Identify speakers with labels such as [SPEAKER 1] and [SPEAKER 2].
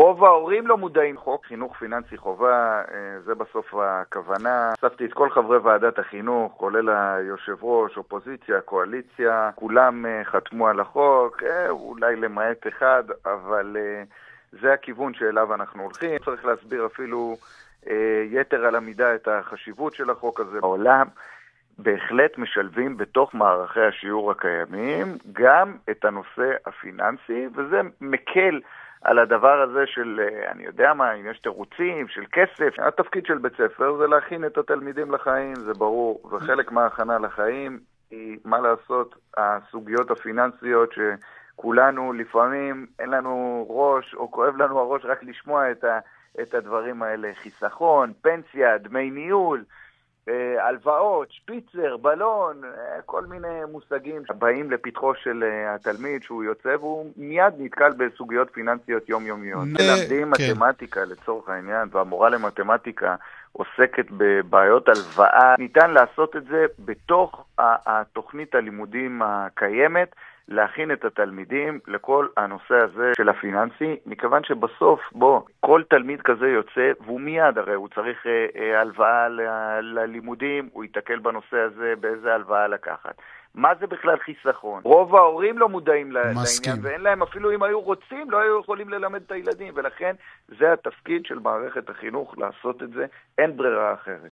[SPEAKER 1] רוב ההורים לא מודעים. חוק חינוך פיננסי חובה, זה בסוף הכוונה. אספתי את כל חברי ועדת החינוך, כולל היושב ראש, אופוזיציה, קואליציה, כולם חתמו על החוק, אולי למעט אחד, אבל זה הכיוון שאליו אנחנו הולכים. צריך להסביר אפילו יתר על המידה את החשיבות של החוק הזה בעולם. בהחלט משלבים בתוך מערכי השיעור הקיימים גם את הנושא הפיננסי, וזה מקל על הדבר הזה של, אני יודע מה, אם יש תירוצים של כסף. התפקיד של בית ספר זה להכין את התלמידים לחיים, זה ברור, וחלק מההכנה לחיים היא, מה לעשות, הסוגיות הפיננסיות שכולנו לפעמים אין לנו ראש, או כואב לנו הראש רק לשמוע את הדברים האלה, חיסכון, פנסיה, דמי ניהול, הלוואות, שפיצר, בלון, כל מיני מושגים שבאים לפתחו של התלמיד שהוא יוצא, והוא מיד נתקל בסוגיות פיננסיות יומיומיות. מלמדים מתמטיקה לצורך העניין, והמורה למתמטיקה עוסקת בבעיות הלוואה. ניתן לעשות את זה בתוך התוכנית הלימודים הקיימת, להכין את התלמידים לכל הנושא הזה של הפיננסי, מכיוון שבסוף, כל תלמיד כזה יוצא, והוא מיד, הרי הוא צריך הלוואה ללימודים, הוא יתקל בנושא הזה באיזה הלוואה לקחת. מה זה בכלל חיסכון? רוב ההורים לא מודעים לעניין, ואין להם, אפילו אם היו רוצים, לא היו יכולים ללמד את הילדים, ולכן זה התפקיד של מערכת החינוך לעשות את זה, אין ברירה אחרת.